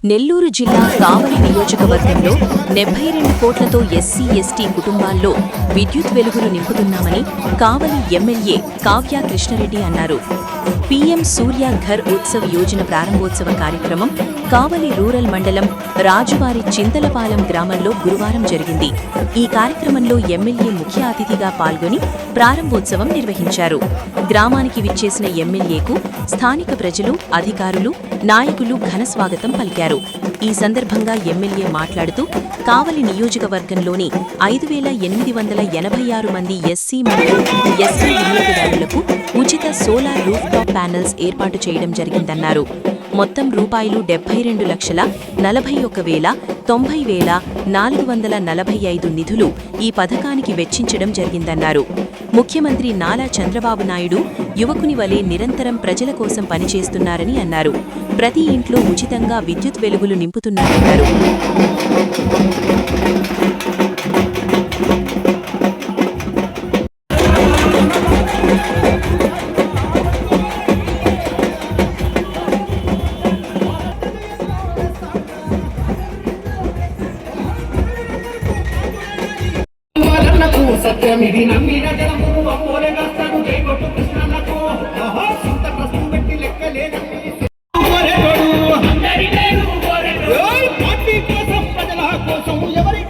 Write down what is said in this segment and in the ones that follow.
నెల్లూరు జిల్లా కావలి నియోజకవర్గంలో 72 కోట్లతో ఎస్సీ ఎస్టీ కుటుంబాల్లో విద్యుత్ వెలుగులు నింపుతున్నామని కావలి ఎమ్మెల్యే కావ్య కృష్ణరెడ్డి అన్నారు. పీఎం సూర్య ఘర్ ఉత్సవ్ యోజన ప్రారంభోత్సవ కార్యక్రమం కావలి రూరల్ మండలం రాజువారి చింతలపాలెం గ్రామంలో గురువారం జరిగింది. ఈ కార్యక్రమంలో ఎమ్మెల్యే ముఖ్య అతిథిగా పాల్గొని ప్రారంభోత్సవం నిర్వహించారు. గ్రామానికి విచ్చేసిన ఎమ్మెల్యేకు స్థానిక ప్రజలు, అధికారులు, నాయకులు ఘనస్వాగతం పలికారు. ఈ సందర్భంగా ఎమ్మెల్యే మాట్లాడుతూ కావలి నియోజకవర్గంలోని 5,886 మంది ఎస్సీ మరియు ఎస్టీ వినియోగదారులకు ఉచిత సోలార్ రూఫ్టాప్ ప్యానెల్స్ ఏర్పాటు చేయడం జరిగిందన్నారు. మొత్తం ₹41,41,90,445 నిధులు ఈ పథకానికి వెచ్చించడం జరిగిందన్నారు. ముఖ్యమంత్రి నారా చంద్రబాబు నాయుడు యువకుని వలె నిరంతరం ప్రజల కోసం పనిచేస్తున్నారని అన్నారు. ప్రతి ఇంట్లో ఉచితంగా విద్యుత్ వెలుగులు నింపుతున్నారన్నారు. సత్యమిది నమ్మిన జనము అమ్మోలే కష్టాలు జైకొట్టు కృష్ణన్నకు సొంత కష్టం పెట్టి లెక్కలేదండి పార్టీ కోసం ప్రజల కోసం ఎవరి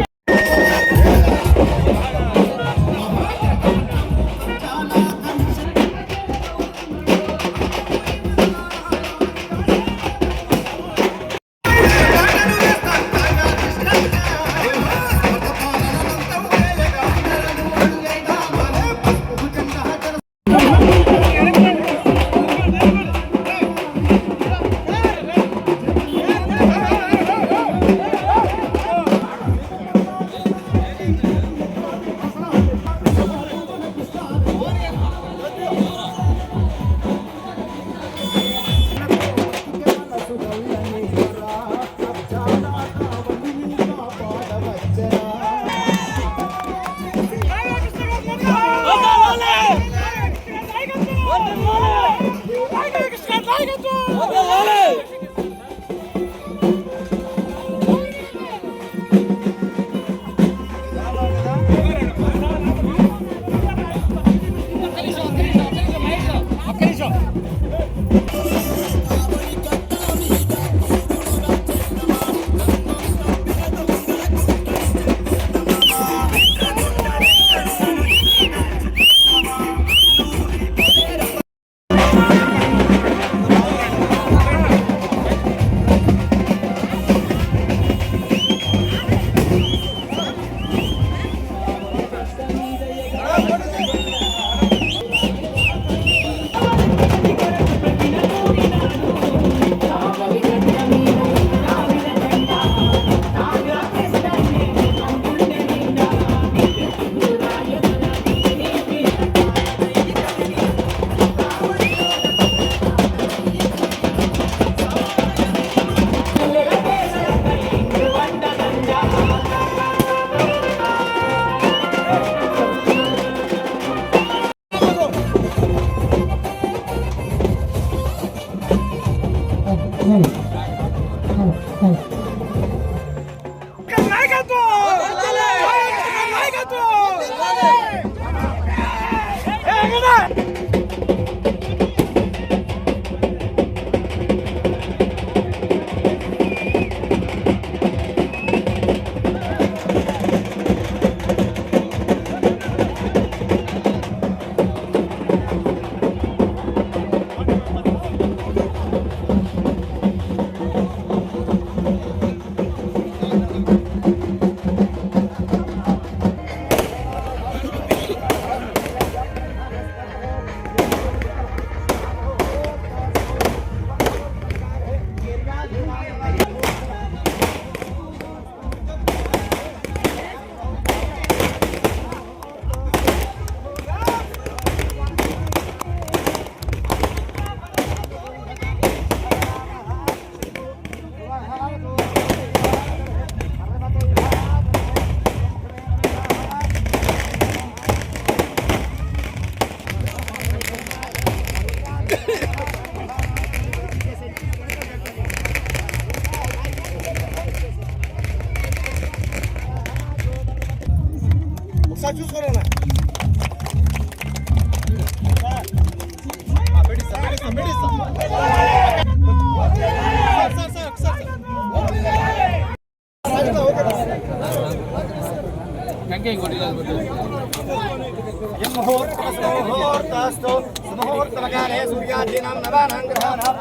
तथास्तु सुमुहूर्तमकाले सूर्यादीनां नवानां ग्रहाणां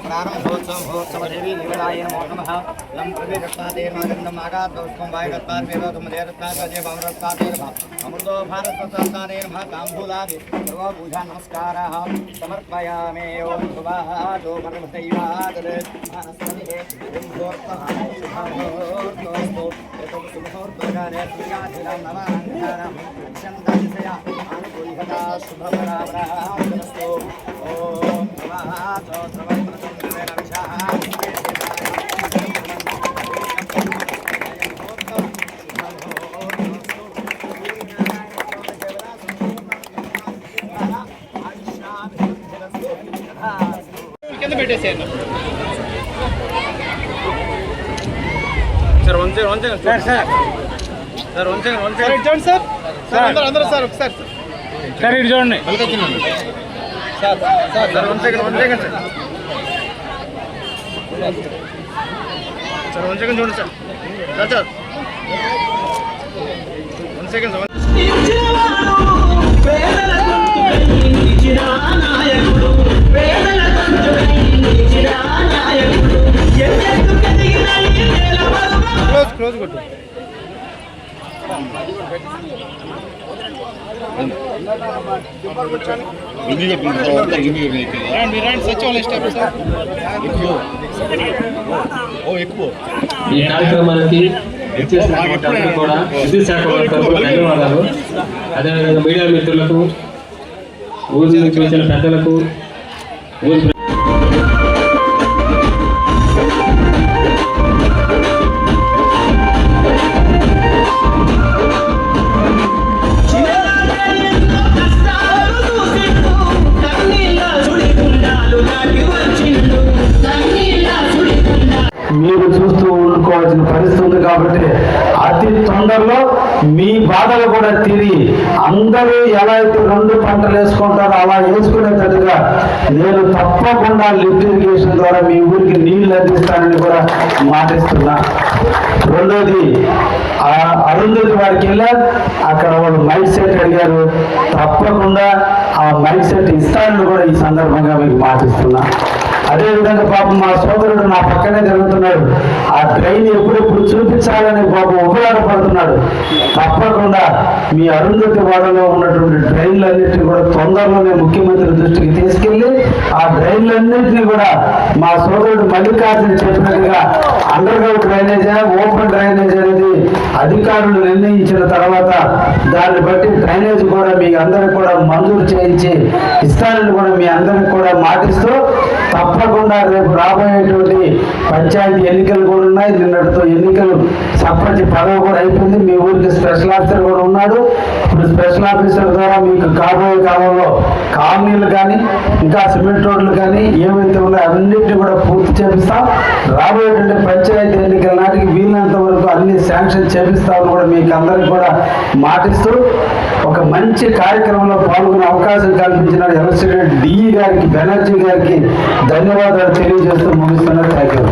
प्रारंभोत्सवदेवी निगदाय नमो नमः लं प्रवेशस्तादेर्मागन्धम् आगात्तौष्कं वायगत्ताद्वेदोत्तमदेरस्तादेर्भावरस्तादेर्भाव अमृतो भारतस्तादेर्भा ताम्बूलादि सर्वपूजा नमस्काराः समर्पयामि ओं सुभातो परमदैवादरे मानस्पतिः शुभमुहूर्तोऽस्तु एतत् शुभमुहूर्तकाले सूर्याधिरां नवानां छन्दस्य आनुकूल्यता शुभपरावरास्तु ॐ सुभातो కింద పెట్టేసేయండి sir one second sir sir one second చూడండి సార్ సార్ అందరూ సార్ ఒకసారి సార్ ఇటు చూడండి sir sir sir one second sir sir 1 second చూడండి sir sir 1 second sir close కొట్టు సచివాలయ స్టాఫ్ సార్ ఈ కార్యక్రమానికి ఇచ్చేసినటువంటి అందరూ కూడా విద్యుత్ శాఖ తరఫున ధన్యవాదాలు. అదేవిధంగా మీడియా మిత్రులకు, ఊరి నుంచి వచ్చిన పెద్దలకు, ఊరి మీరు చూస్తూ ఊరుకోవాల్సిన పరిస్థితి ఉంది కాబట్టి అతి తొందరలో మీ బాధలు కూడా తీరి అందరూ ఎలా అయితే 2 పంటలు వేసుకుంటారో అలా వేసుకునేటట్టుగా నేను తప్పకుండా లిఫ్ట్ ఇరిగేషన్ ద్వారా మీ ఊరికి నీళ్లు అందిస్తానని కూడా మాటిస్తున్నా. రెండోది అరుంధతి వారికి వెళ్ళా అక్కడ వాళ్ళు మైండ్ సెట్ అడిగారు, తప్పకుండా ఆ మైండ్ సెట్ ఇస్తానని కూడా ఈ సందర్భంగా మీకు మాటిస్తున్నా. అదేవిధంగా పాపం మా సోదరుడు నా పక్కనే జరుగుతున్నాడు, ఆ ట్రైన్ ఎప్పుడెప్పుడు చూపించాలని పాపం ఉపయోగపడుతున్నాడు. తప్పకుండా మీ అరుంధతి వాడలో ఉన్నటువంటి ట్రైన్లన్నింటినీ కూడా తొందరలోనే ముఖ్యమంత్రి దృష్టికి తీసుకెళ్లి ఆ ట్రైన్లన్నింటినీ కూడా మా సోదరుడు మల్లికార్జున చెప్పినట్టుగా under ground drainage open drainage అనేది అధికారులు నిర్ణయించిన తర్వాత దాన్ని బట్టి డ్రైనేజ్ కూడా మీ అందరికి కూడా మంజూరు చేయించి ఇస్తానని కూడా మీ అందరికి కూడా మాటిస్తూ తప్పకుండా రేపు రాబోయేటువంటి పంచాయతీ ఎన్నికలు కూడా ఉన్నాయి. నిన్నటితో ఎన్నికలు సర్పంచ్ పదవి కూడా అయిపోయింది. మీ ఊరికి స్పెషల్ ఆఫీసర్ కూడా ఉన్నాడు. ఇప్పుడు స్పెషల్ ఆఫీసర్ ద్వారా మీకు కాబోయే కాలంలో కాలనీలు కానీ ఇంకా సిమెంట్ రోడ్లు కానీ ఏవైతే ఉన్నాయో అన్నింటినీ కూడా పూర్తి చేపిస్తాం. రాబోయేటువంటి పంచాయతీ ఎన్నికల నాటికి వీలైనంత వరకు అన్ని శాంక్షన్ చేపిస్తామని కూడా మీకు అందరికి కూడా మాటిస్తూ ఒక మంచి కార్యక్రమంలో పాల్గొనే అవకాశం కల్పించిన ఎలక్షన్ డిఈ గారికి, బెనర్జీ గారికి ధన్యవాదాలు తెలియజేస్తూ ముగిస్తున్నారు. Thank you.